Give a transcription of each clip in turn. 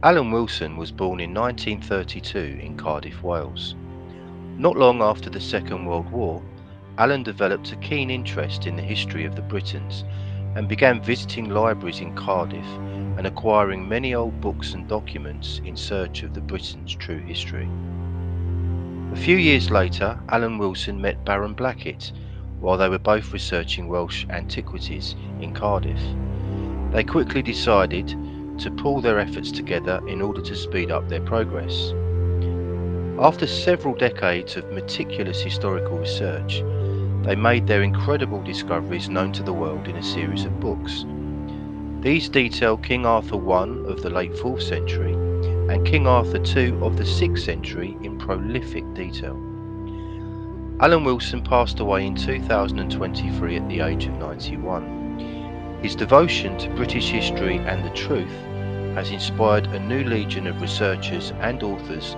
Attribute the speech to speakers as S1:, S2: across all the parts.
S1: Alan Wilson was born in 1932 in Cardiff, Wales. Not long after the Second World War, Alan developed a keen interest in the history of the Britons and began visiting libraries in Cardiff and acquiring many old books and documents in search of the Britons' true history. A few years later, Alan Wilson met Baron Blackett while they were both researching Welsh antiquities in Cardiff. They quickly decided to pool their efforts together in order to speed up their progress. After several decades of meticulous historical research, they made their incredible discoveries known to the world in a series of books. These detail King Arthur I of the late 4th century and King Arthur II of the 6th century in prolific detail. Alan Wilson passed away in 2023 at the age of 91. His devotion to British history and the truth has inspired a new legion of researchers and authors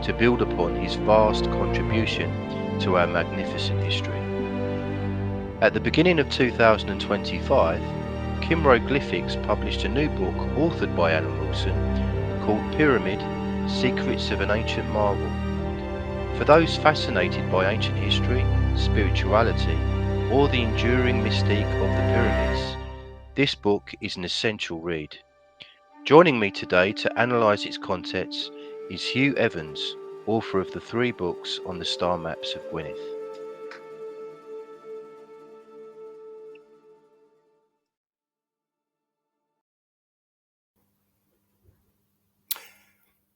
S1: to build upon his vast contribution to our magnificent history. At the beginning of 2025, Hieroglyphics published a new book authored by Alan Wilson called Pyramid: Secrets of an Ancient Marvel. For those fascinated by ancient history, spirituality, or the enduring mystique of the pyramids, this book is an essential read. Joining me today to analyse its contents is Hugh Evans, author of the 3 books on the star maps of Gwynedd.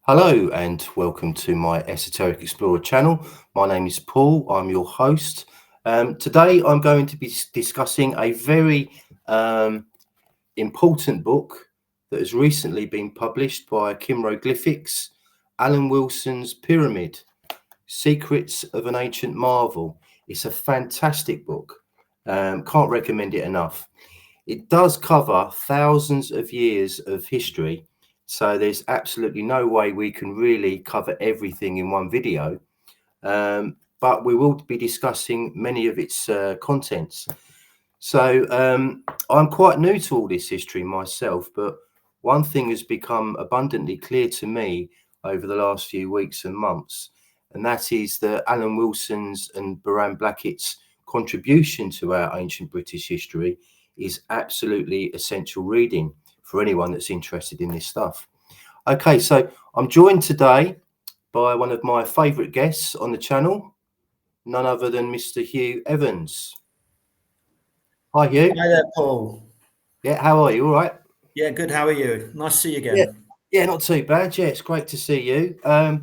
S1: Hello and welcome to my Esoteric Explorer channel. My name is Paul, I'm your host. Today I'm going to be discussing a very important book that has recently been published by Hieroglyphics, Alan Wilson's Pyramid: Secrets of an Ancient Marvel. It's a fantastic book. Can't recommend it enough. It does cover thousands of years of history, so there's absolutely no way we can really cover everything in one video, but we will be discussing many of its contents. So I'm quite new to all this history myself, but one thing has become abundantly clear to me over the last few weeks and months, and that is that Alan Wilson's and Baron Blackett's contribution to our ancient British history is absolutely essential reading for anyone that's interested in this stuff. Okay, so I'm joined today by one of my favourite guests on the channel, none other than Mr. Hugh Evans. Hi, Hugh.
S2: Hi there, Paul.
S1: Yeah, how are you? All right?
S2: Yeah, good. How are you? Nice to see you again.
S1: Yeah, not too bad. Yeah, it's great to see you. We're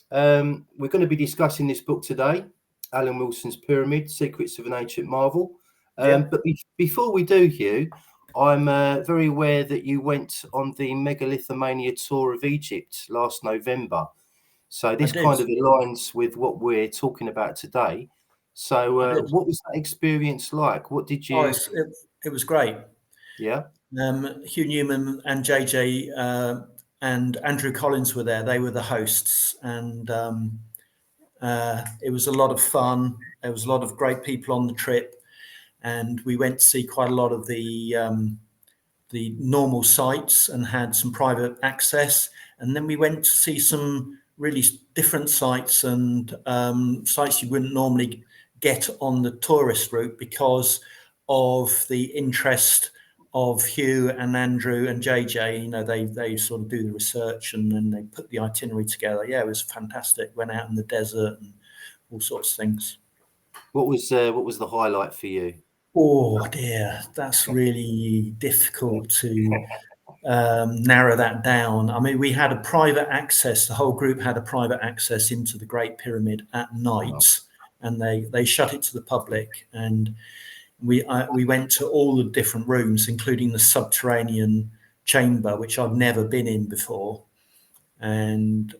S1: going to be discussing this book today, Alan Wilson's Pyramid: Secrets of an Ancient Marvel. But before we do, Hugh, I'm very aware that you went on the Megalithomania tour of Egypt last November. So this kind of aligns with what we're talking about today. So what was that experience like? What did you...
S2: It was great.
S1: Yeah.
S2: Hugh Newman and JJ and Andrew Collins were there. They were the hosts, and it was a lot of fun. There was a lot of great people on the trip, and we went to see quite a lot of the normal sites and had some private access. And then we went to see some really different sites and sites you wouldn't normally get on the tourist route because of the interest of Hugh and Andrew and JJ. You know, they sort of do the research and then they put the itinerary together. Yeah, it was fantastic. Went out in the desert and all sorts of things.
S1: What was the highlight for you?
S2: Oh dear, that's really difficult to narrow that down. I mean, we had a private access. The whole group had a private access into the Great Pyramid at night, and they shut it to the public. And we went to all the different rooms, including the subterranean chamber, which I've never been in before. And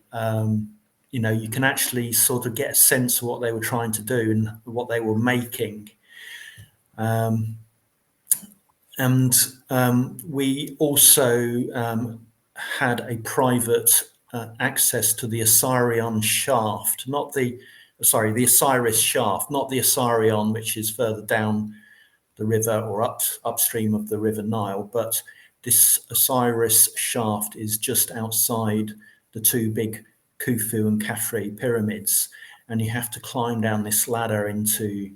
S2: you know, you can actually sort of get a sense of what they were trying to do and what they were making. We also had a private access to the Osirion shaft, the Osiris shaft, not the Osirion, which is further down the river or upstream of the River Nile, but this Osiris shaft is just outside the two big Khufu and Khafre pyramids, and you have to climb down this ladder into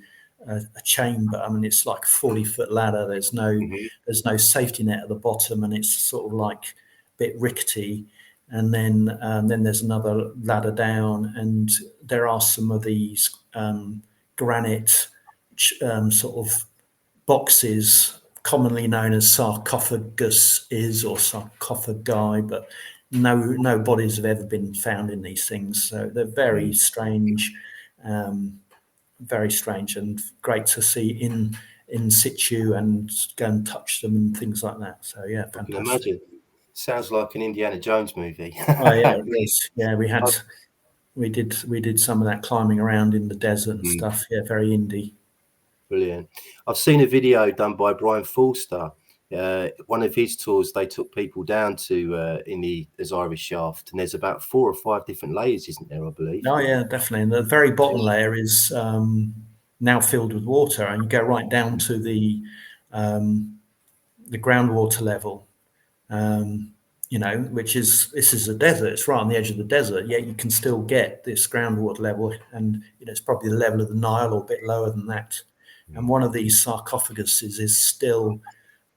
S2: a chamber. I mean, it's like a 40-foot ladder. There's no safety net at the bottom, and it's sort of like a bit rickety. And then there's another ladder down, and there are some of these granite sort of boxes, commonly known as sarcophaguses or sarcophagi, but no bodies have ever been found in these things. So they're very strange, and great to see in situ and go and touch them and things like that. So yeah, fantastic.
S1: I can imagine. Sounds like an Indiana Jones movie.
S2: Oh yeah, it is. Yeah, we did some of that climbing around in the desert and stuff. Yeah, very indie.
S1: Brilliant. I've seen a video done by Brian Forster. One of his tours, they took people down to in the Osiris shaft, and there's about 4 or 5 different layers, isn't there? I believe.
S2: Oh yeah, definitely. And the very bottom layer is now filled with water, and you go right down to the groundwater level. Which this is a desert. It's right on the edge of the desert, yet you can still get this groundwater level, and it's probably the level of the Nile or a bit lower than that. And one of these sarcophaguses is still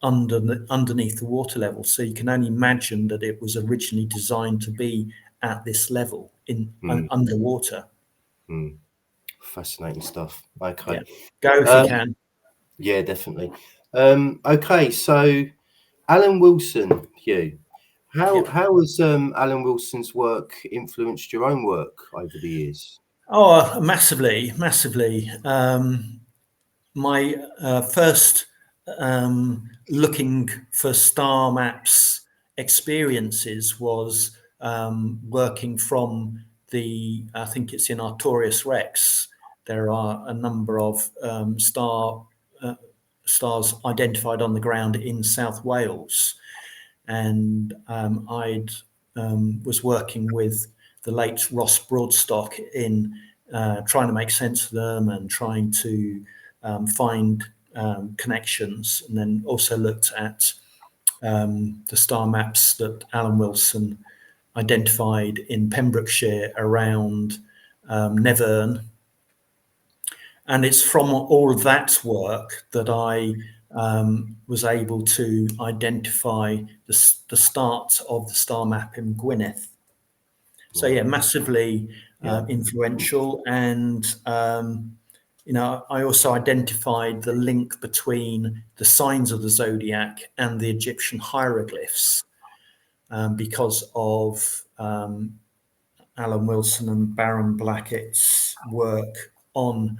S2: underneath the water level, so you can only imagine that it was originally designed to be at this level underwater.
S1: Fascinating stuff. Okay,
S2: yeah. Go if you can.
S1: Yeah, definitely. Okay, so Alan Wilson, Hugh. How has Alan Wilson's work influenced your own work over the years?
S2: Oh, massively. My first looking for star maps experiences was working from I think it's in Artorius Rex. There are a number of stars identified on the ground in South Wales. And I was working with the late Ross Broadstock in trying to make sense of them and trying to find connections, and then also looked at the star maps that Alan Wilson identified in Pembrokeshire around Nevern. And it's from all of that work that I was able to identify the start of the star map in Gwynedd. So yeah, massively influential. And I also identified the link between the signs of the zodiac and the Egyptian hieroglyphs because of Alan Wilson and Baron Blackett's work on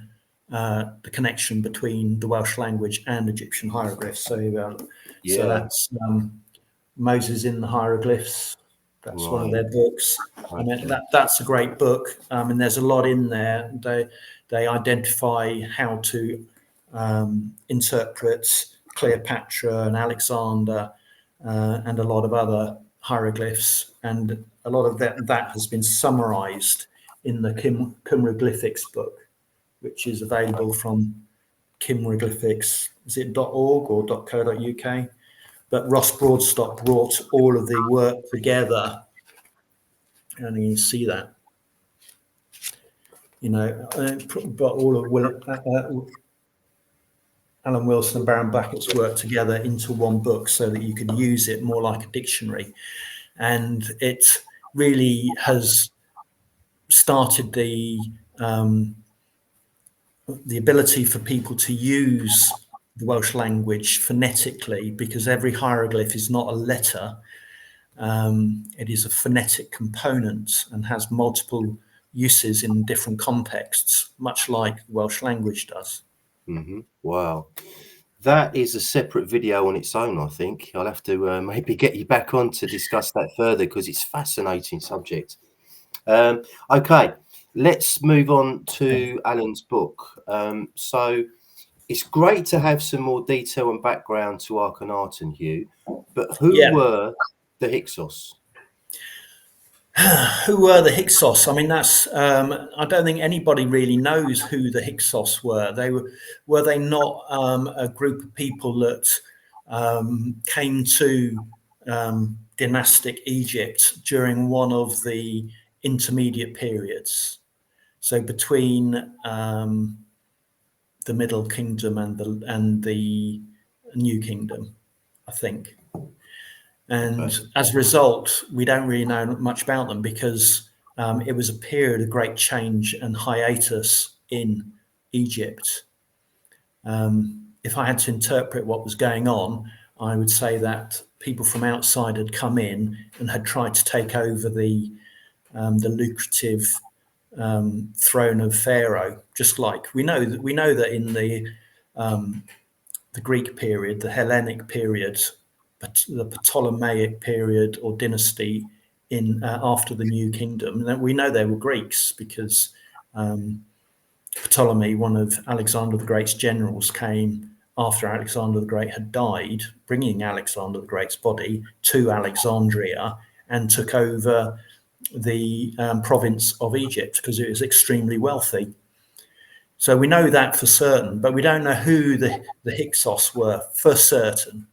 S2: the connection between the Welsh language and Egyptian hieroglyphs. So that's Moses in the Hieroglyphs. That's one of their books. I mean, that's a great book. And there's a lot in there. They identify how to interpret Cleopatra and Alexander and a lot of other hieroglyphs. And a lot of that has been summarized in the Cymroglyphics book, which is available from Cymroglyphics, is it .org or .co.uk? But Ross Broadstock brought all of the work together, and you see that, but all of Alan Wilson and Baron Blackett's work together into one book so that you could use it more like a dictionary. And it really has started the ability for people to use the Welsh language phonetically, because every hieroglyph is not a letter. It is a phonetic component and has multiple uses in different contexts, much like the Welsh language does.
S1: Wow. That is a separate video on its own, I think. I'll have to maybe get you back on to discuss that further, because it's a fascinating subject. Okay, let's move on to Alan's book. So it's great to have some more detail and background to Akhenaten, Hugh, but who were the Hyksos?
S2: Who were the Hyksos? I mean, that's I don't think anybody really knows who the Hyksos were. Were they not a group of people that came to dynastic Egypt during one of the intermediate periods. So between the Middle Kingdom and the New Kingdom, I think. And as a result, we don't really know much about them because it was a period of great change and hiatus in Egypt. If I had to interpret what was going on, I would say that people from outside had come in and had tried to take over the lucrative throne of Pharaoh. Just like we know that in the Greek period, the Hellenic period, the Ptolemaic period or dynasty in after the New Kingdom, that we know they were Greeks because Ptolemy, one of Alexander the Great's generals, came after Alexander the Great had died, bringing Alexander the Great's body to Alexandria and took over the province of Egypt because it was extremely wealthy. So we know that for certain, but we don't know who the Hyksos were for certain.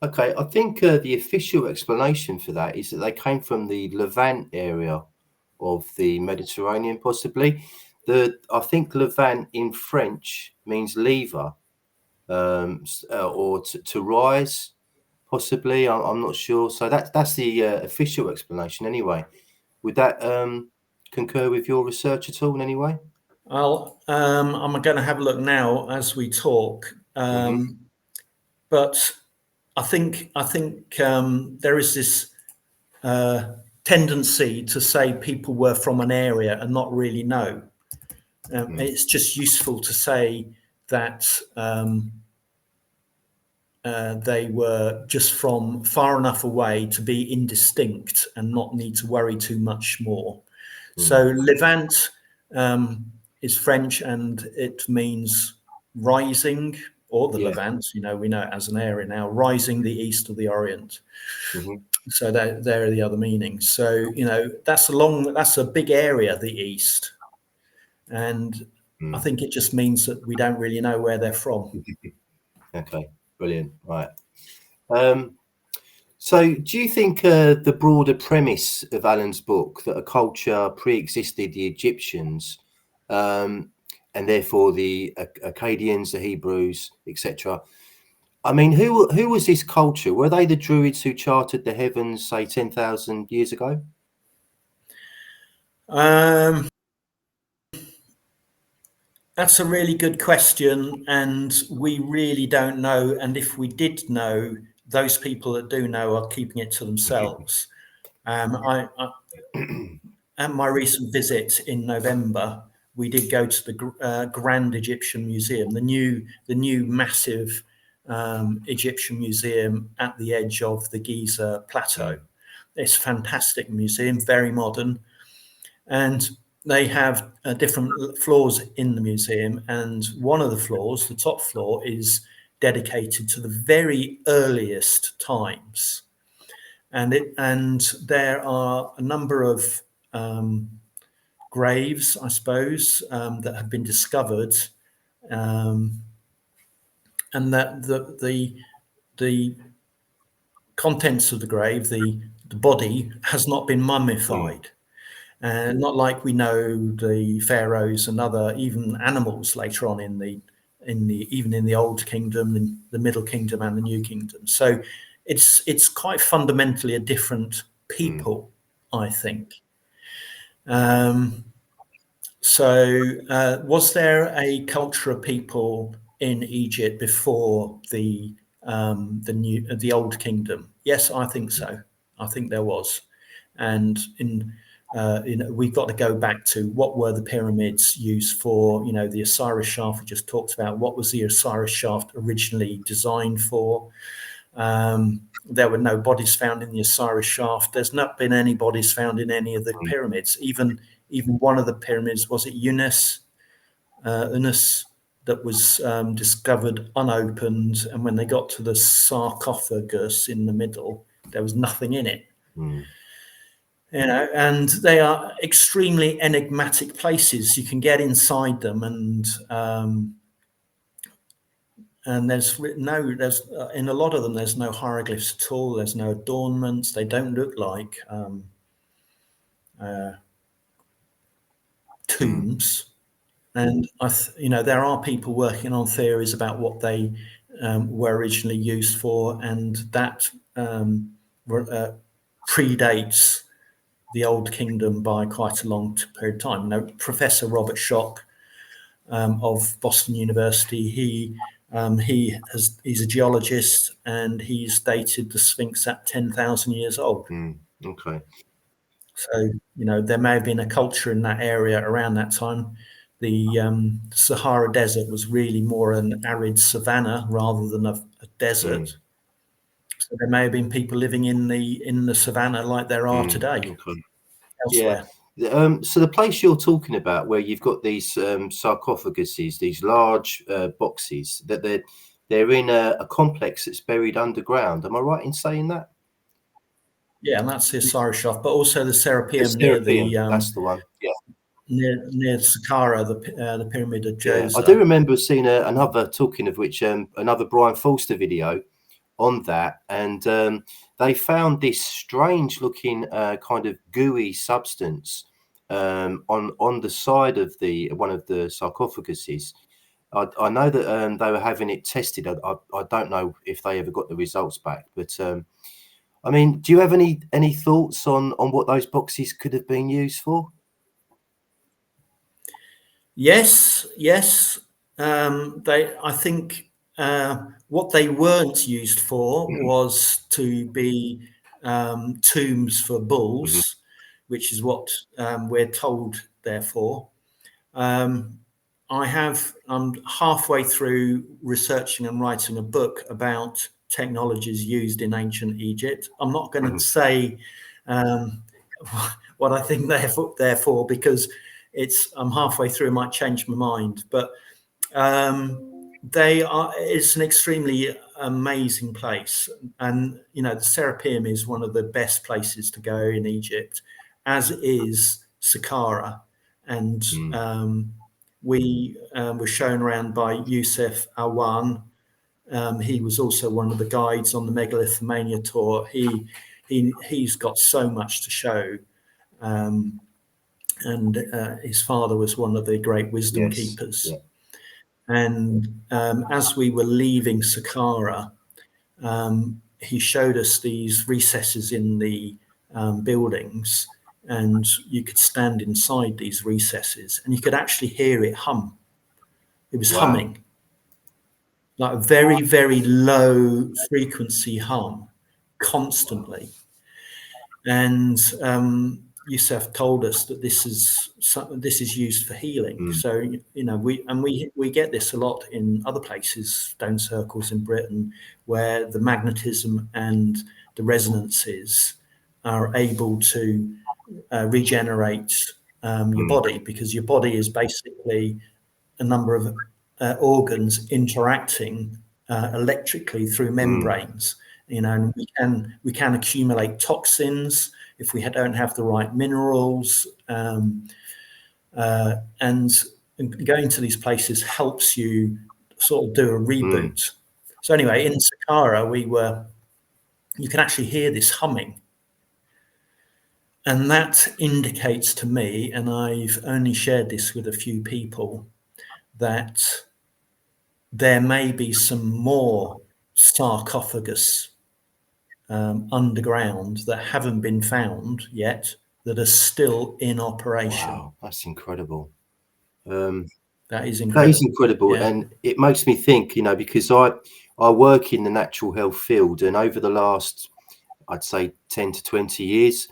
S1: Okay, I think the official explanation for that is that they came from the Levant area of the Mediterranean, possibly. I think Levant in French means lever, or to rise, possibly. I'm not sure. So that's the official explanation, anyway. Would that concur with your research at all in any way?
S2: Well, I'm going to have a look now as we talk, but I think there is this tendency to say people were from an area and not really know. It's just useful to say that they were just from far enough away to be indistinct and not need to worry too much more. So Levant is French and it means rising, or the Levant, we know it as an area now, rising the east of the Orient. So there are the other meanings. So, that's a big area, the east. And I think it just means that we don't really know where they're from.
S1: Okay, brilliant. Right. So do you think the broader premise of Alan's book, that a culture pre-existed the Egyptians, and therefore the Akkadians, the Hebrews, etc. I mean, who was this culture? Were they the Druids who charted the heavens, say, 10,000 years ago?
S2: That's a really good question, and we really don't know. And if we did know, those people that do know are keeping it to themselves. At my recent visit in November, we did go to the Grand Egyptian Museum, the new massive Egyptian museum at the edge of the Giza plateau. It's a fantastic museum, very modern, and they have different floors in the museum, and one of the floors, the top floor, is dedicated to the very earliest times, and there are a number of graves, I suppose, that have been discovered, and that the contents of the grave, the body, has not been mummified. And not like we know the pharaohs and other even animals later on in the even in the Old Kingdom, the Middle Kingdom, and the New Kingdom. So it's quite fundamentally a different people, I think. So was there a culture of people in Egypt before the Old Kingdom? Yes, I think so. I think there was, and we've got to go back to what were the pyramids used for. The Osiris shaft we just talked about. What was the Osiris shaft originally designed for? There were no bodies found in the Osiris shaft. There's not been any bodies found in any of the pyramids. Even one of the pyramids, was it Unis, that was discovered unopened, and when they got to the sarcophagus in the middle, there was nothing in it. And they are extremely enigmatic places. You can get inside them, and there's in a lot of them there's no hieroglyphs at all. There's no adornments. They don't look like tombs. And there are people working on theories about what they were originally used for, and that predates the Old Kingdom by quite a long period of time. Professor Robert Schoch of Boston University, he's a geologist, and he's dated the Sphinx at 10,000 years old.
S1: Okay.
S2: So there may have been a culture in that area around that time. The Sahara Desert was really more an arid savanna rather than a desert. So there may have been people living in the savanna like there are today.
S1: Okay.
S2: Elsewhere.
S1: Yeah. So the place you're talking about, where you've got these sarcophaguses, these large boxes, that they're in a complex that's buried underground. Am I right in saying that?
S2: Yeah, and that's the Osiris-Shop, but also the Serapeum near
S1: that's the one. Yeah.
S2: Near Saqqara, the Pyramid of Djoser.
S1: I do remember seeing another, talking of which, another Brian Forster video on that, and they found this strange looking kind of gooey substance on the side of one of the sarcophaguses. I know that they were having it tested. I don't know if they ever got the results back, but I mean, do you have any thoughts on what those boxes could have been used for?
S2: Yes. I think what they weren't used for was to be tombs for bulls, which is what we're told they're for. I'm halfway through researching and writing a book about technologies used in ancient Egypt. I'm not going to say what I think they're for, because I'm halfway through, might change my mind, but it's an extremely amazing place. And the Serapeum is one of the best places to go in Egypt, as is Saqqara. And we were shown around by Youssef Awan. He was also one of the guides on the Megalithomania tour. He's got so much to show. And his father was one of the great wisdom keepers. Yeah. And as we were leaving Saqqara, he showed us these recesses in the buildings, and you could stand inside these recesses and you could actually hear it hum. It was humming, like a very, very low frequency hum, constantly. And Youssef told us that this is used for healing. So we get this a lot in other places, stone circles in Britain, where the magnetism and the resonances are able to regenerate your body, because your body is basically a number of organs interacting electrically through membranes. And we can accumulate toxins if we don't have the right minerals, and going to these places helps you sort of do a reboot. So anyway, in Saqqara, you can actually hear this humming, and that indicates to me, and I've only shared this with a few people, that there may be some more sarcophagus underground that haven't been found yet, that are still in operation.
S1: Wow, that's incredible.
S2: That is incredible.
S1: That is incredible, yeah. And it makes me think, because I work in the natural health field, and over the last, I'd say 10 to 20 years,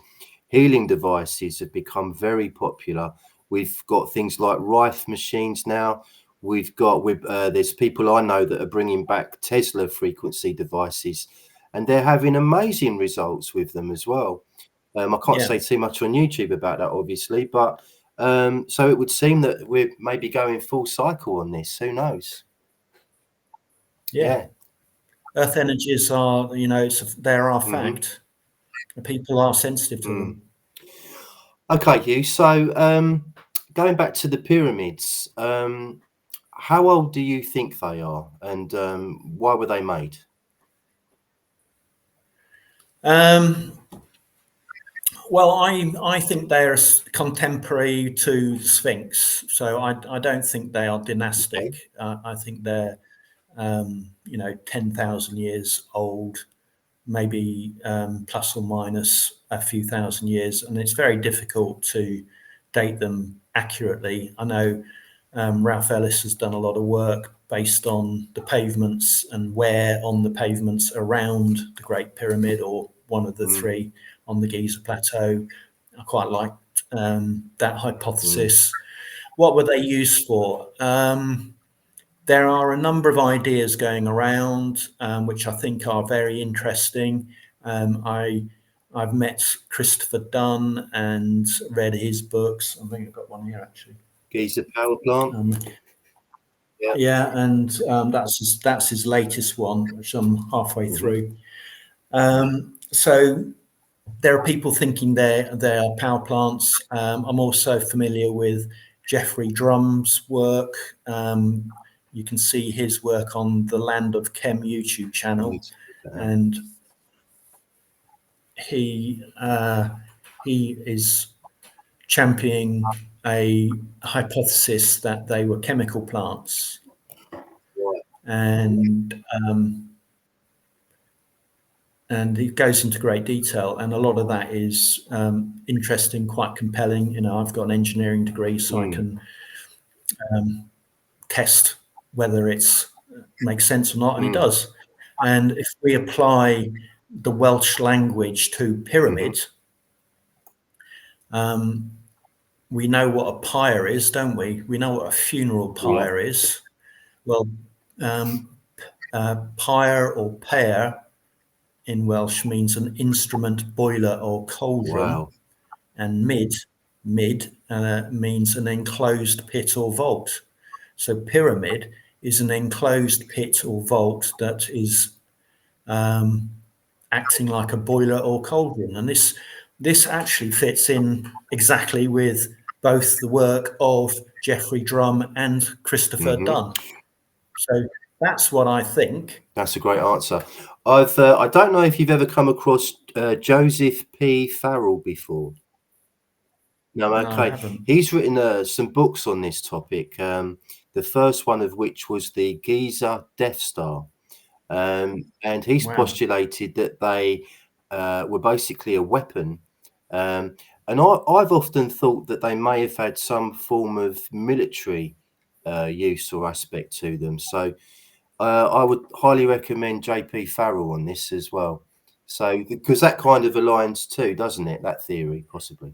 S1: healing devices have become very popular. We've got things like Rife machines now. There's people I know that are bringing back Tesla frequency devices, and they're having amazing results with them as well. I can't say too much on YouTube about that, obviously, but so it would seem that we're maybe going full cycle on this. Who knows?
S2: Yeah. Earth energies are, they're our fact. People are sensitive to them.
S1: Okay, Hugh. So going back to the pyramids, How old do you think they are, and why were they made?
S2: Well, I think they're contemporary to the Sphinx, so I don't think they are dynastic.
S1: Okay.
S2: I think they're 10,000 years old, maybe plus or minus a few thousand years, and it's very difficult to date them accurately. I know Ralph Ellis has done a lot of work based on the pavements and where on the pavements around the Great Pyramid, or one of the three on the Giza Plateau. I quite liked that hypothesis. What were they used for? There are a number of ideas going around, which I think are very interesting. I've met Christopher Dunn and read his books. I think I've got one here actually.
S1: Giza power plant.
S2: Yeah, and that's his latest one, which I'm halfway through. So there are people thinking they're power plants. I'm also familiar with Jeffrey Drum's work. You can see his work on the Land of Chem YouTube channel, and he is championing a hypothesis that they were chemical plants, and he goes into great detail, and a lot of that is interesting, quite compelling. You know, I've got an engineering degree, so I can test whether it's makes sense or not, and it does. And if we apply the Welsh language to pyramid, we know what a pyre is, don't we? We know what a funeral pyre is. Well, pyre or pair in Welsh means an instrument, boiler, or cauldron, and mid means an enclosed pit or vault. So pyramid is an enclosed pit or vault that is acting like a boiler or cauldron, and this actually fits in exactly with both the work of Jeffrey Drum and Christopher Dunn. So that's what I think.
S1: That's a great answer. I don't know if you've ever come across Joseph P. Farrell before. No, okay.
S2: No, I haven't.
S1: He's written some books on this topic. The first one of which was the Giza Death Star, and he's postulated that they were basically a weapon. And I've often thought that they may have had some form of military use or aspect to them. So I would highly recommend JP Farrell on this as well. So because that kind of aligns too, doesn't it? That theory, possibly.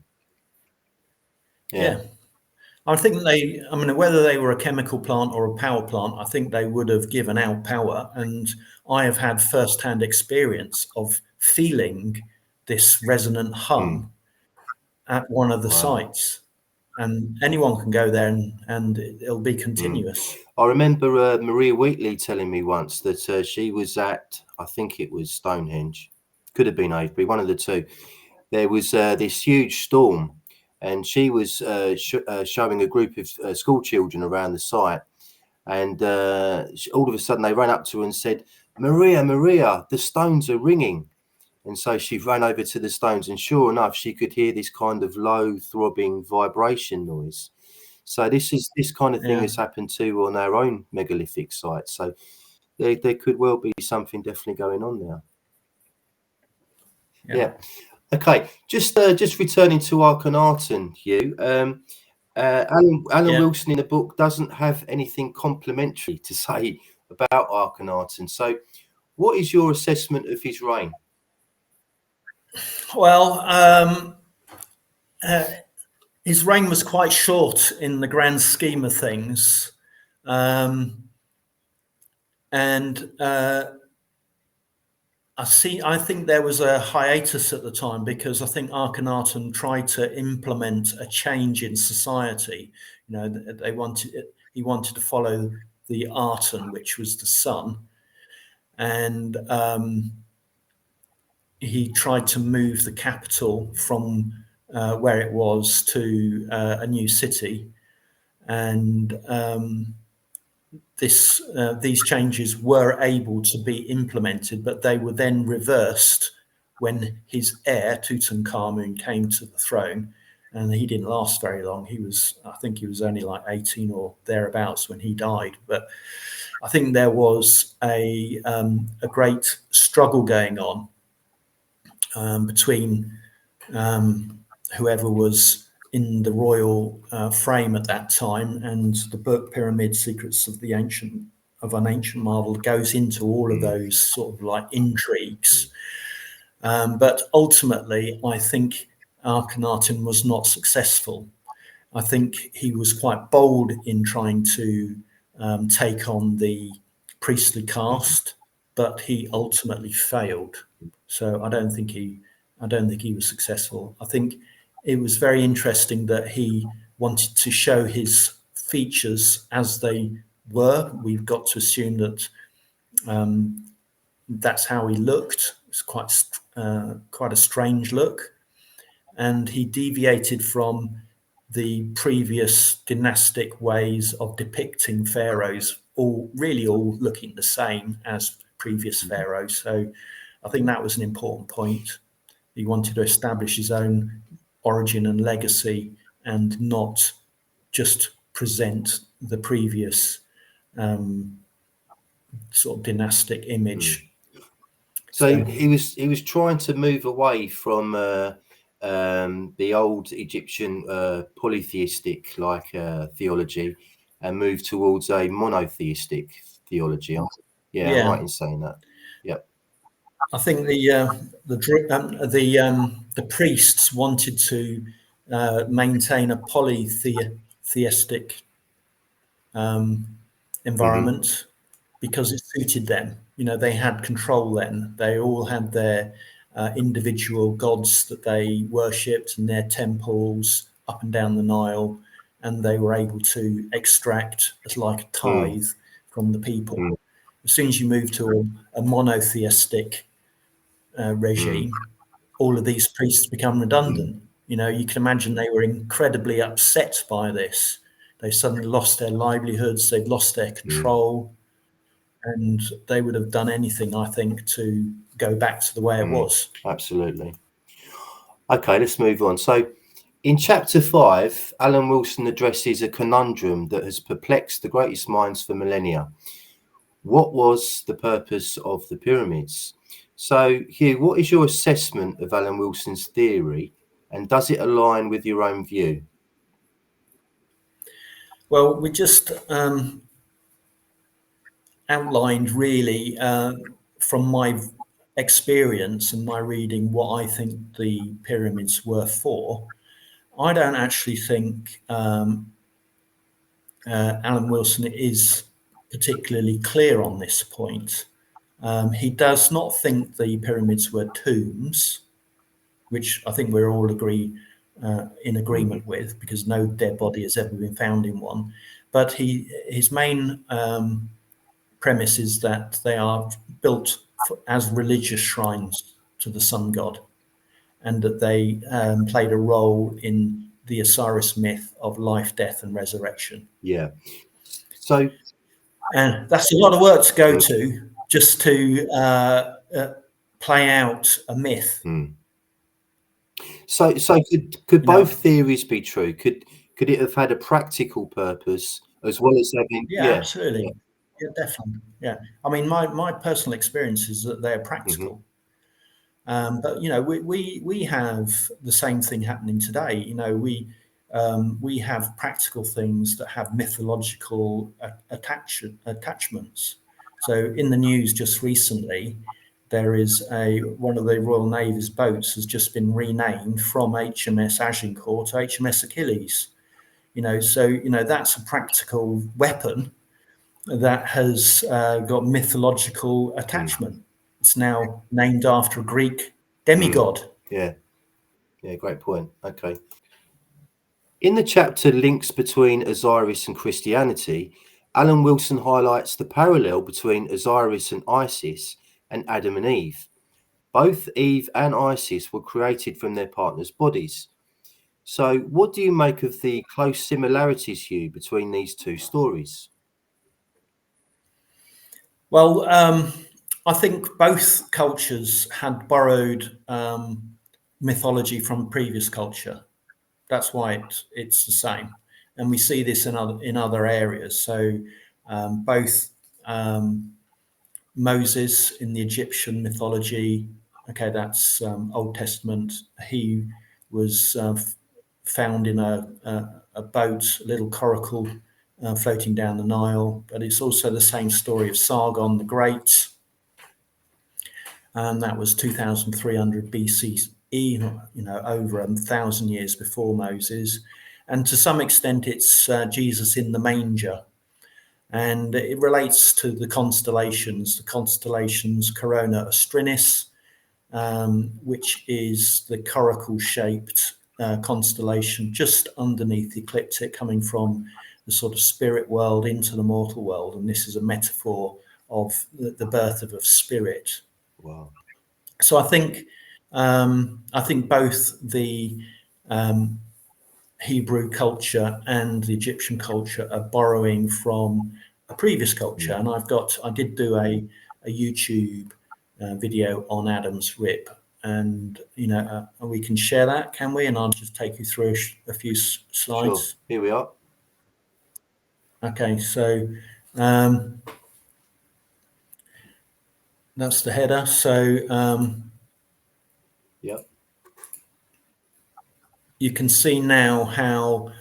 S2: Yeah. I think whether they were a chemical plant or a power plant, I think they would have given out power. And I have had first-hand experience of feeling this resonant hum at one of the sites. And anyone can go there and it'll be continuous.
S1: I remember Maria Wheatley telling me once that she was at, I think it was Stonehenge, could have been Avebury, one of the two. There was this huge storm, and she was showing a group of school children around the site, and all of a sudden they ran up to her and said, Maria, the stones are ringing. And so she ran over to the stones, and sure enough, she could hear this kind of low throbbing vibration noise. So this kind of thing has happened too on our own megalithic sites. So there could well be something definitely going on there. Yeah. Okay. Just returning to Akhenaten, Hugh. Alan Wilson in the book doesn't have anything complimentary to say about Akhenaten. So what is your assessment of his reign?
S2: Well, his reign was quite short in the grand scheme of things. I think there was a hiatus at the time because I think Akhenaten tried to implement a change in society. You know, he wanted to follow the Aten, which was the sun, and he tried to move the capital from where it was to a new city, and these changes were able to be implemented, but they were then reversed when his heir Tutankhamun came to the throne, and he didn't last very long. I think he was only like 18 or thereabouts when he died. But I think there was a great struggle going on between whoever was in the royal frame at that time, and the book Pyramid Secrets of an Ancient Marvel goes into all of those sort of like intrigues. But ultimately, I think Akhenaten was not successful. I think he was quite bold in trying to take on the priestly caste, but he ultimately failed. So I don't think he was successful. I think it was very interesting that he wanted to show his features as they were. We've got to assume that that's how he looked. It's quite a strange look, and he deviated from the previous dynastic ways of depicting pharaohs, all looking the same as previous pharaohs. So I think that was an important point. He wanted to establish his own origin and legacy, and not just present the previous sort of dynastic image.
S1: So he was trying to move away from the old Egyptian polytheistic theology and move towards a monotheistic theology. Yeah, I'm right in saying that. Yep.
S2: I think the priests wanted to maintain a polytheistic environment because it suited them. You know, they had control then. They all had their individual gods that they worshipped and their temples up and down the Nile, and they were able to extract as like a tithe from the people. As soon as you move to a monotheistic regime, all of these priests become redundant. You know, you can imagine they were incredibly upset by this. They suddenly lost their livelihoods, they'd lost their control, and they would have done anything, I think, to go back to the way it was.
S1: Absolutely. Okay, let's move on. So in chapter 5, Alan Wilson addresses a conundrum that has perplexed the greatest minds for millennia. What was the purpose of the pyramids? So, Hugh, what is your assessment of Alan Wilson's theory, and does it align with your own view?
S2: Well, we just outlined really from my experience and my reading what I think the pyramids were for. I don't actually think Alan Wilson is particularly clear on this point. He does not think the pyramids were tombs, which I think we're all in agreement with, because no dead body has ever been found in one. But his main premise is that they are built as religious shrines to the sun god, and that they played a role in the Osiris myth of life, death, and resurrection.
S1: Yeah. So,
S2: and that's a lot of work to go to just to play out a myth.
S1: So could both theories be true? Could it have had a practical purpose as well as having?
S2: Yeah, absolutely. Yeah, definitely. Yeah. I mean, my personal experience is that they're practical. But you know, we have the same thing happening today. You know, we have practical things that have mythological attachments. So in the news just recently, there is one of the Royal Navy's boats has just been renamed from HMS Agincourt to HMS Achilles. You know, so you know that's a practical weapon that has got mythological attachment. It's now named after a Greek demigod.
S1: Yeah, great point. Okay. In the chapter Links Between Osiris and Christianity, Alan Wilson highlights the parallel between Osiris and Isis and Adam and Eve. Both Eve and Isis were created from their partners' bodies. So what do you make of the close similarities, Hugh, between these two stories?
S2: Well, I think both cultures had borrowed mythology from previous culture. That's why it's the same, and we see this in other areas. So both Moses in the Egyptian mythology, okay, that's Old Testament. He was found in a boat, a little coracle floating down the Nile. But it's also the same story of Sargon the Great, and that was 2,300 BCE, over 1,000 years before Moses. And to some extent, it's Jesus in the manger. And it relates to the constellations Corona Austrinis, which is the coracle-shaped constellation just underneath the ecliptic, coming from the sort of spirit world into the mortal world. And this is a metaphor of the birth of a spirit.
S1: Wow.
S2: So I think both the Hebrew culture and the Egyptian culture are borrowing from a previous culture. And I did do a YouTube video on Adam's rib, and we can share that, can we? And I'll just take you through a few slides.
S1: Sure. Here we are.
S2: Okay, so that's the header. So
S1: Yep.
S2: you can see now how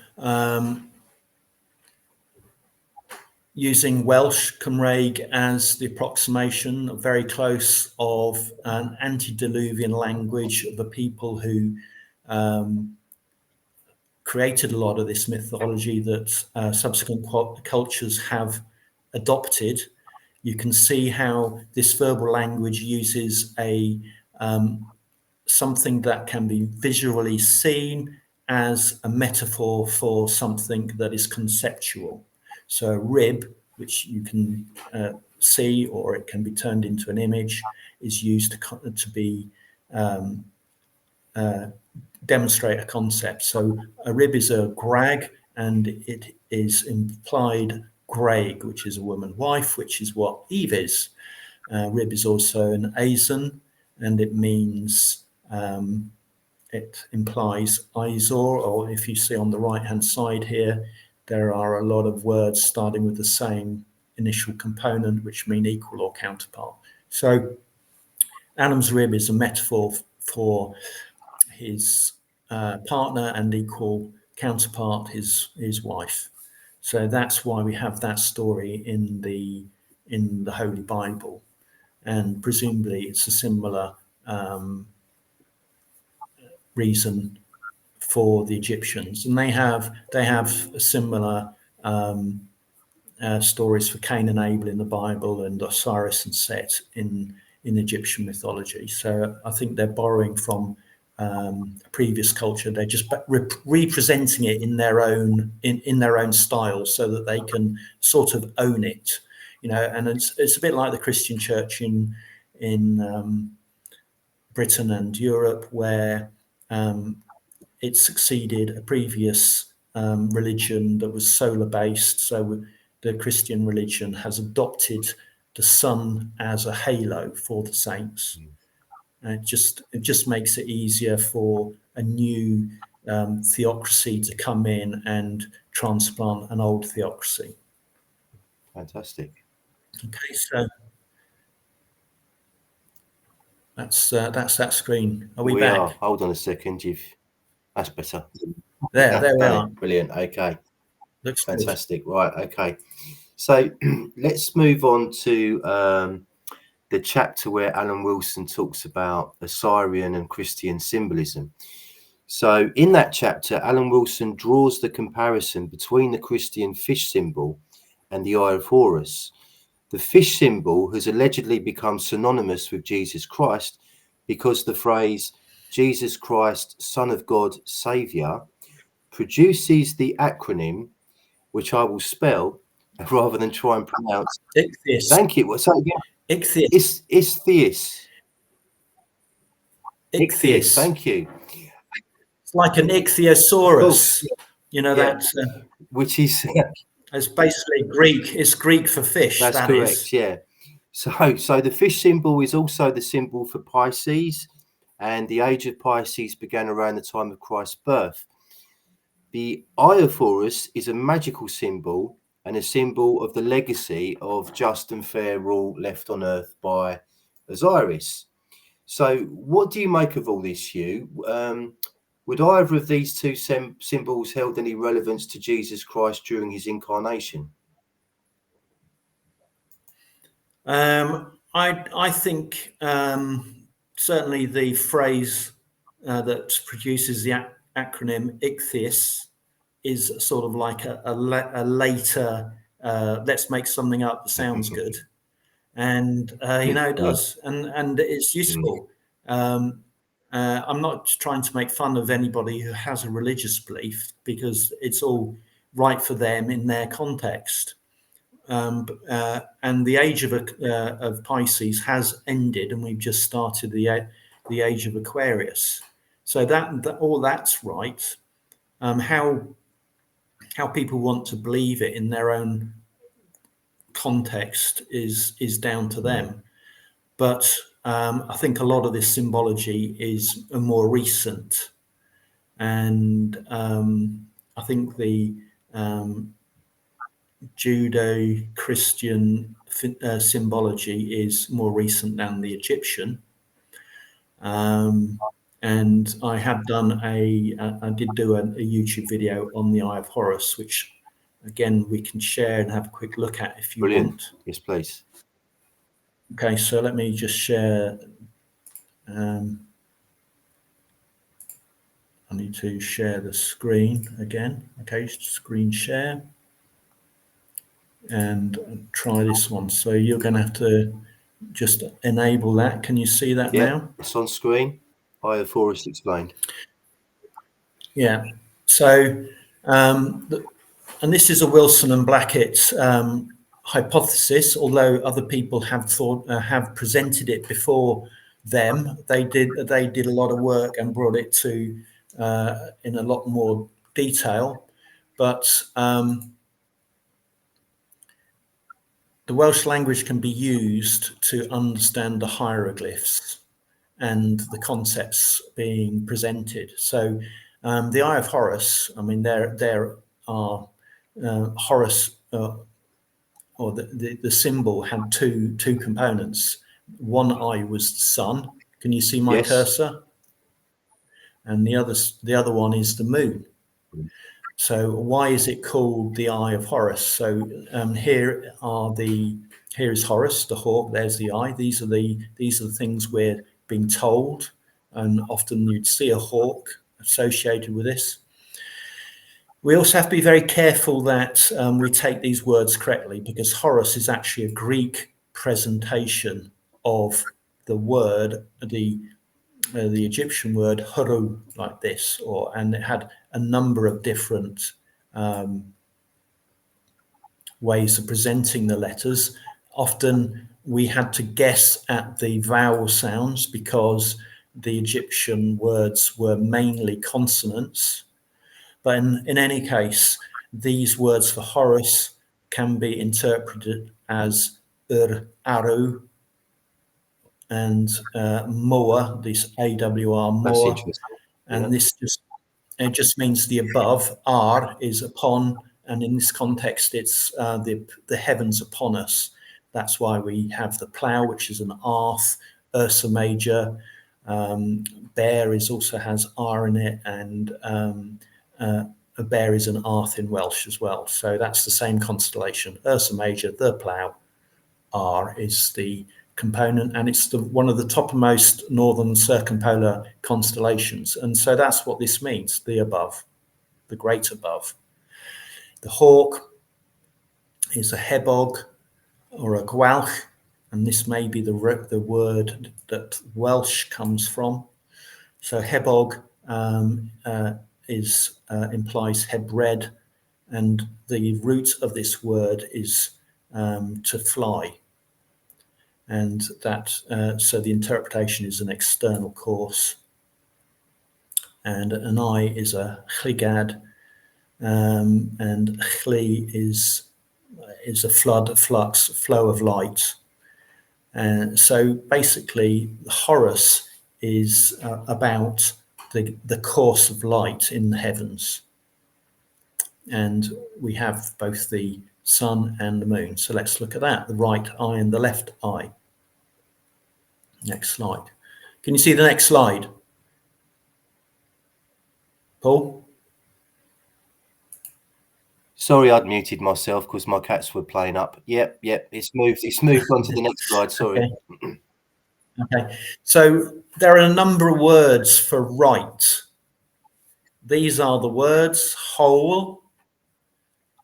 S2: using Welsh Cymraeg as the approximation, very close, of an antediluvian language of the people who created a lot of this mythology that subsequent cultures have adopted. You can see how this verbal language uses something that can be visually seen as a metaphor for something that is conceptual. So a rib, which you can see, or it can be turned into an image, is used to demonstrate a concept. So a rib is a grag, and it is implied greg, which is a woman wife, which is what Eve is. Rib is also an azen, and it means it implies Izor, or if you see on the right-hand side here, there are a lot of words starting with the same initial component, which mean equal or counterpart. So Adam's rib is a metaphor for his partner and equal counterpart, his wife. So that's why we have that story in the Holy Bible, and presumably it's a similar reason for the Egyptians, and they have similar stories for Cain and Abel in the Bible, and Osiris and Set in Egyptian mythology. So I think they're borrowing from a previous culture. They're just representing it in their own style, so that they can sort of own it, And it's a bit like the Christian church in Britain and Europe, where it succeeded a previous religion that was solar based. So the Christian religion has adopted the sun as a halo for the saints. And it just makes it easier for a new theocracy to come in and transplant an old theocracy.
S1: Fantastic.
S2: Okay, so that's that screen. Are we back?
S1: Are. Hold on a second. That's better.
S2: There we are.
S1: Brilliant. Okay.
S2: Looks
S1: fantastic. Good. Right. Okay. So let's move on to the chapter where Alan Wilson talks about Assyrian and Christian symbolism. So in that chapter, Alan Wilson draws the comparison between the Christian fish symbol and the Eye of Horus. The fish symbol has allegedly become synonymous with Jesus Christ because the phrase Jesus Christ, Son of God, Saviour, produces the acronym, which I will spell rather than try and pronounce.
S2: Ichthys.
S1: Thank you. What's that again?
S2: Ichthys.
S1: Ichthys.
S2: Ichthys.
S1: Thank you.
S2: It's like an ichthyosaurus. That
S1: which is
S2: it's basically Greek. It's Greek for fish.
S1: That's correct. Yeah. So the fish symbol is also the symbol for Pisces, and the age of Pisces began around the time of Christ's birth. The Eye of Horus is a magical symbol and a symbol of the legacy of just and fair rule left on earth by Osiris. So, what do you make of all this, Hugh? Would either of these two symbols held any relevance to Jesus Christ during his incarnation?
S2: I think certainly the phrase that produces the acronym Ichthys is sort of like a later let's make something up that sounds good, and it does, and it's useful. I'm not trying to make fun of anybody who has a religious belief, because it's all right for them in their context. And the age of Pisces has ended, and we've just started the age of Aquarius. So that all that's right. How people want to believe it in their own context is down to them. But I think a lot of this symbology is more recent, and I think the Judeo-Christian symbology is more recent than the Egyptian. And I have done I did do a YouTube video on the Eye of Horus, which again we can share and have a quick look at if you want.
S1: Yes, please.
S2: Okay, so let me just share. I need to share the screen again. Okay, screen share. And try this one. So you're going to have to just enable that. Can you see that now?
S1: It's on screen. Eye of Horus explained.
S2: Yeah. So, and this is a Wilson and Blackett hypothesis. Although other people have presented it before them, they did a lot of work and brought it to in a lot more detail. But the Welsh language can be used to understand the hieroglyphs and the concepts being presented. So the Eye of Horus, I mean, there are Horus, or the symbol had two components. One eye was the sun. Can you see my cursor? And the other one is the moon. So why is it called the Eye of Horus? So here is Horus, the hawk. There's the eye. These are the things we're being told, and often you'd see a hawk associated with this. We also have to be very careful that we take these words correctly, because Horus is actually a Greek presentation of the word, the Egyptian word Huru, like this, and it had a number of different ways of presenting the letters. Often we had to guess at the vowel sounds, because the Egyptian words were mainly consonants. But in any case, these words for Horus can be interpreted as Aru, and Moa, this AWR, Moa, and this just means the above. Ar is upon, and in this context, it's the heavens upon us. That's why we have the plough, which is an arth. Ursa Major, bear also has R in it, and a bear is an arth in Welsh as well. So that's the same constellation. Ursa Major, the plough, R is the component, and it's one of the topmost northern circumpolar constellations. And so that's what this means, the above, the great above. The hawk is a hebog or a gwalch, and this may be the word that Welsh comes from. So hebog implies hebred, and the root of this word is to fly. And that so the interpretation is an external course. And an eye is a chligad, and chli is a flood, flux, flow of light. And so basically, Horus is about the course of light in the heavens. And we have both the sun and the moon. So let's look at that, the right eye and the left eye. Next slide. Can you see the next slide? Paul?
S1: Sorry, I'd muted myself because my cats were playing up. Yep, it's moved on to the next slide. Sorry.
S2: Okay. So there are a number of words for right. These are the words whole,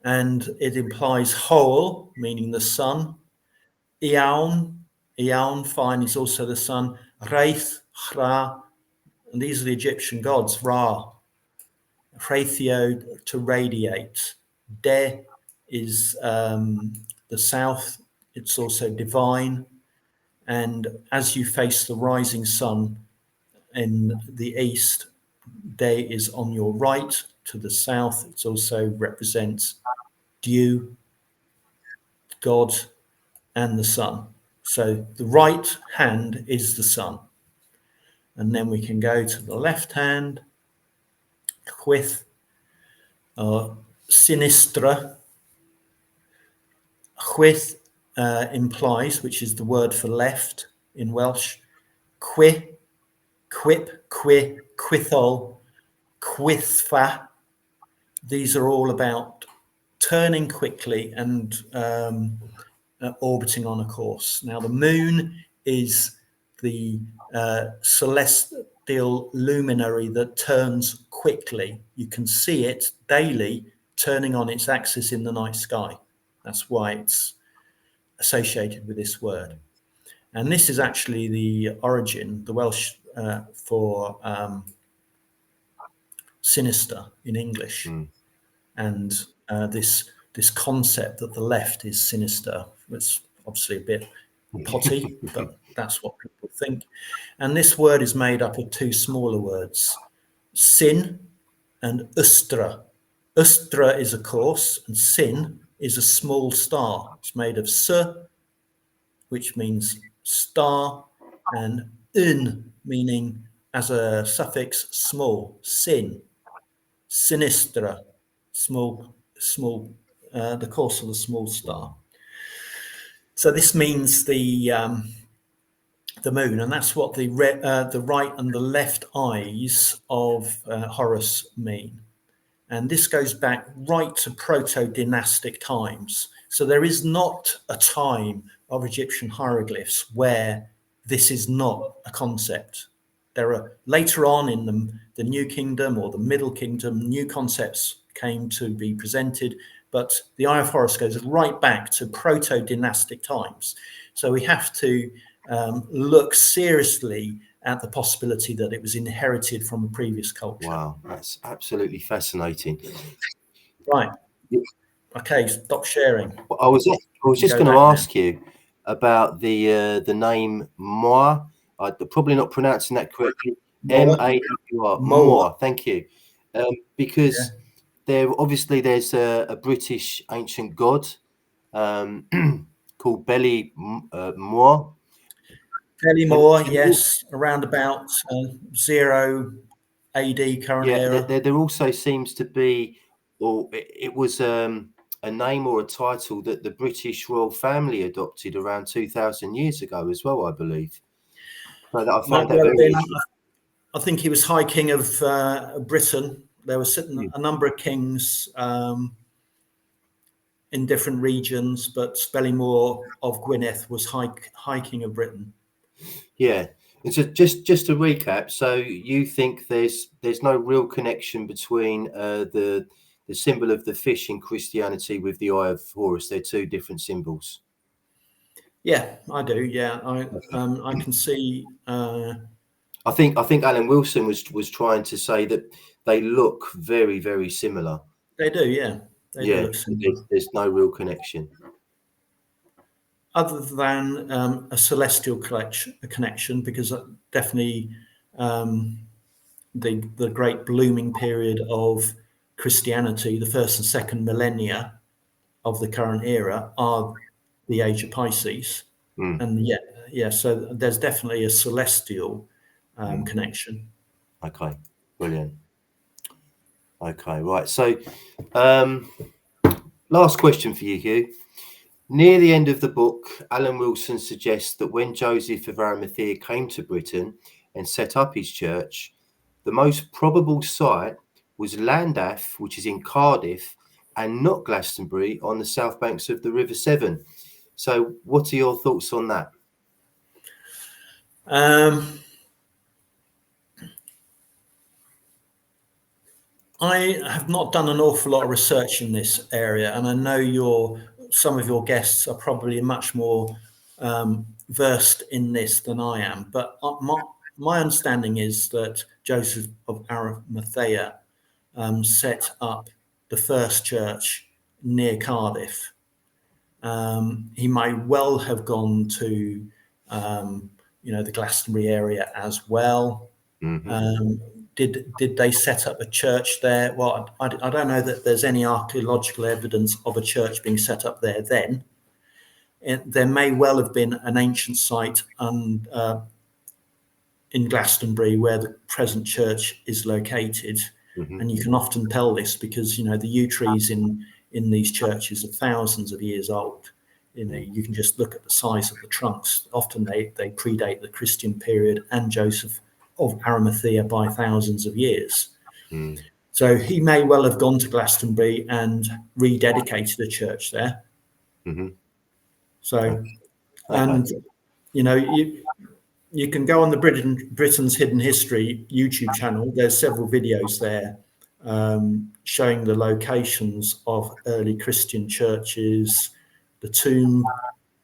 S2: and it implies whole, meaning the sun. Iaun, fine, is also the sun. Reith, Ra, and these are the Egyptian gods, Ra. Rhaethio, to radiate. De is the south. It's also divine. And as you face the rising sun in the east, day is on your right to the south. It also represents dew, God, and the sun. So the right hand is the sun. And then we can go to the left hand, Chwith, sinistra. Chwith implies, which is the word for left in Welsh, cwi, quip, cwi, quithol, quithfa. These are all about turning quickly and orbiting on a course. Now, the moon is the celestial luminary that turns quickly. You can see it daily turning on its axis in the night sky. That's why it's associated with this word. And this is actually the origin, the Welsh for sinister in English. And this concept that the left is sinister, it's obviously a bit potty, but that's what people think. And this word is made up of two smaller words, sin and ustra. Ustra is a course, and sin is a small star. It's made of s, which means star, and un, meaning as a suffix small, sin, sinistra, small, the course of a small star. So this means the moon, and that's what the right and the left eyes of Horus mean. And this goes back right to proto-dynastic times. So there is not a time of Egyptian hieroglyphs where this is not a concept. There are later on in the New Kingdom or the Middle Kingdom, new concepts came to be presented, but the Eye of Horus goes right back to proto-dynastic times. So we have to look seriously at the possibility that it was inherited from a previous culture.
S1: Wow, that's absolutely fascinating.
S2: Right. Okay, stop sharing.
S1: I was just going to ask you about the name Moa. I'm probably not pronouncing that correctly. M-A-W-R. Moa. Thank you. Because there's a British ancient god called Beli Moa.
S2: Beli Moa, yes, around about 0 AD current era.
S1: There also seems to be, or it was a name or a title that the British royal family adopted around 2,000 years ago as well, I believe. So that I find that very.
S2: I think he was High King of Britain. There were sitting a number of kings in different regions, but Beli of Gwynedd was High King of Britain.
S1: Yeah. And so just to recap, so you think there's no real connection between the symbol of the fish in Christianity with the Eye of Horus? They're two different symbols.
S2: Yeah, I do. Yeah, I can see.
S1: I think Alan Wilson was trying to say that they look very, very similar.
S2: They do, yeah. They do look similar.
S1: There's no real connection.
S2: Other than a celestial connection, because definitely the great blooming period of Christianity, the first and second millennia of the current era, are the age of Pisces. And so there's definitely a celestial connection.
S1: Okay, brilliant. Okay, right. So, last question for you, Hugh. Near the end of the book, Alan Wilson suggests that when Joseph of Arimathea came to Britain and set up his church, the most probable site was Llandaff, which is in Cardiff, and not Glastonbury on the south banks of the River Severn. So, what are your thoughts on that?
S2: I have not done an awful lot of research in this area, and I know some of your guests are probably much more versed in this than I am. But my understanding is that Joseph of Arimathea set up the first church near Cardiff. He may well have gone to, the Glastonbury area as well. Did they set up a church there? Well, I don't know that there's any archaeological evidence of a church being set up there then. There may well have been an ancient site in Glastonbury where the present church is located. And you can often tell this because, the yew trees in these churches are thousands of years old. You can just look at the size of the trunks. Often they predate the Christian period and Joseph of Arimathea by thousands of years. So he may well have gone to Glastonbury and rededicated a church there. So, and you can go on the Britain's Hidden History YouTube channel. There's several videos there showing the locations of early Christian churches, the tomb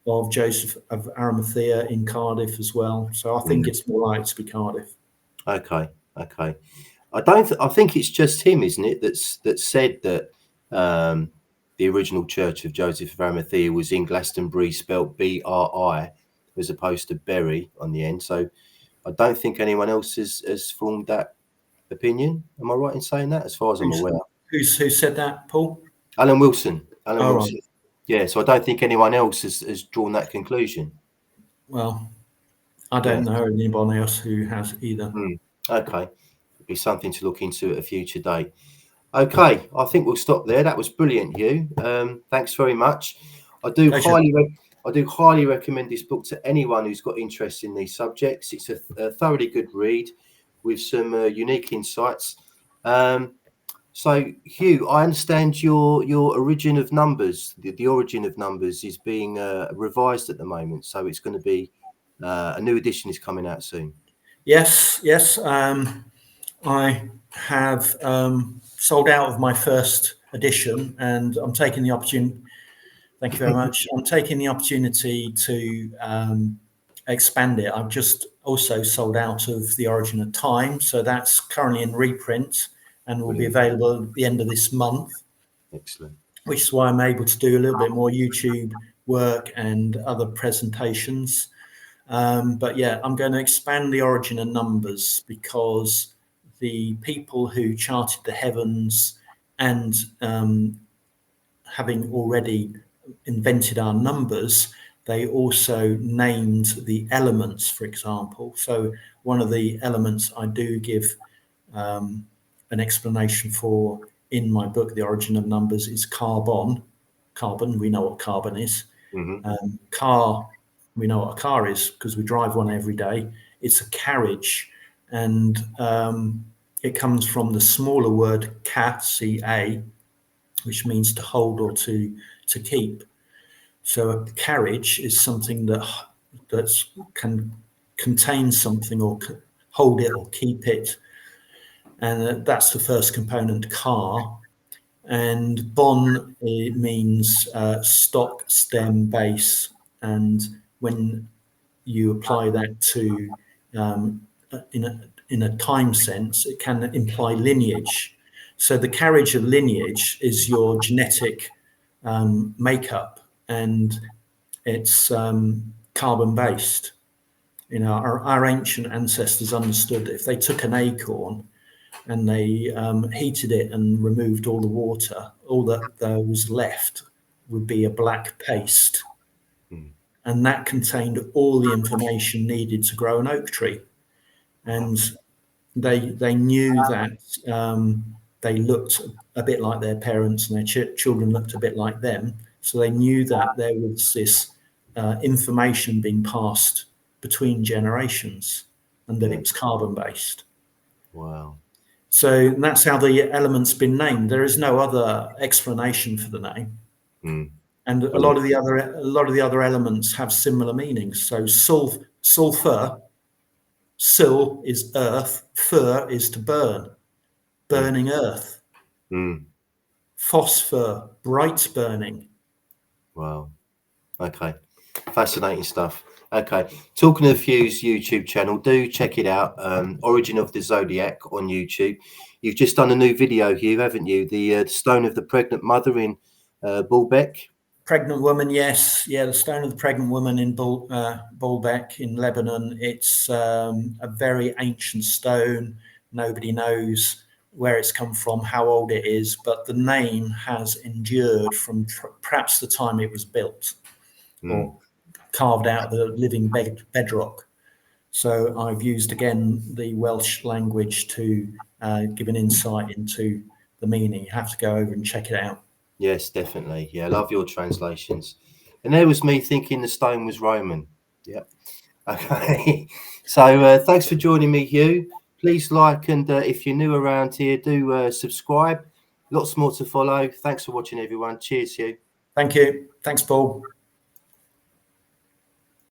S2: of Joseph of Arimathea in Cardiff as well. So I think it's more likely to be Cardiff.
S1: Okay. I think it's just him, isn't it? That said that the original church of Joseph of Arimathea was in Glastonbury, spelt Bri, as opposed to Bury on the end. So I don't think anyone else has formed that opinion. Am I right in saying that? As far as I'm aware.
S2: Who said that, Paul?
S1: Alan Wilson. Wilson.
S2: Right.
S1: Yeah. So I don't think anyone else has drawn that conclusion.
S2: Well, I don't know anyone else who has either.
S1: Okay. It'd be something to look into at a future date. Okay, I think we'll stop there. That was brilliant, Hugh. Thanks very much. I do highly recommend this book to anyone who's got interest in these subjects. It's a thoroughly good read with some unique insights. So, Hugh, I understand your origin of numbers, the origin of numbers is being revised at the moment. So it's going to be a new edition is coming out soon.
S2: Yes. I have sold out of my first edition, and I'm taking the opportunity. Thank you very much. I'm taking the opportunity to expand it. I've just also sold out of The Origin of Time, so that's currently in reprint and will be available at the end of this month.
S1: Excellent.
S2: Which is why I'm able to do a little bit more YouTube work and other presentations. But yeah, I'm going to expand The Origin of Numbers because the people who charted the heavens and having already invented our numbers, they also named the elements, for example. So one of the elements I do give an explanation for in my book, The Origin of Numbers, is carbon. Carbon, we know what carbon is. Car, we know what a car is because we drive one every day. It's a carriage, and it comes from the smaller word ca, which means to hold or to keep. So a carriage is something that can contain something or hold it or keep it. And that's the first component, car. And bon, it means stock, stem, base. And when you apply that to in a time sense, it can imply lineage. So the carriage of lineage is your genetic makeup, and it's carbon based. Our ancient ancestors understood that if they took an acorn and they heated it and removed all the water, all that was left would be a black paste. and that contained all the information needed to grow an oak tree. And they knew that they looked a bit like their parents, and their children looked a bit like them. So they knew that there was this information being passed between generations, and that it was carbon based.
S1: Wow.
S2: So that's how the element's been named. There is no other explanation for the name. And a lot of the other elements have similar meanings. So sulfur, sil is earth, fur is to burn, burning earth. Phosphor, bright burning.
S1: Wow. Okay. Fascinating stuff. Okay. Talking of Hugh's YouTube channel, do check it out. Origin of the Zodiac on YouTube. You've just done a new video, Hugh, haven't you? The Stone of the Pregnant Mother in Baalbek.
S2: Pregnant woman, yes. Yeah, the Stone of the Pregnant Woman in Baalbek in Lebanon. It's a very ancient stone. Nobody knows where it's come from, how old it is, but the name has endured from perhaps the time it was built or carved out of the living bedrock. So I've used, again, the Welsh language to give an insight into the meaning. You have to go over and check it out.
S1: Yes, definitely. Yeah, I love your translations. And there was me thinking the stone was Roman. Yeah. Okay. So thanks for joining me, Hugh. Please like, and if you're new around here, do subscribe. Lots more to follow. Thanks for watching, everyone. Cheers, Hugh.
S2: Thank you. Thanks, Paul.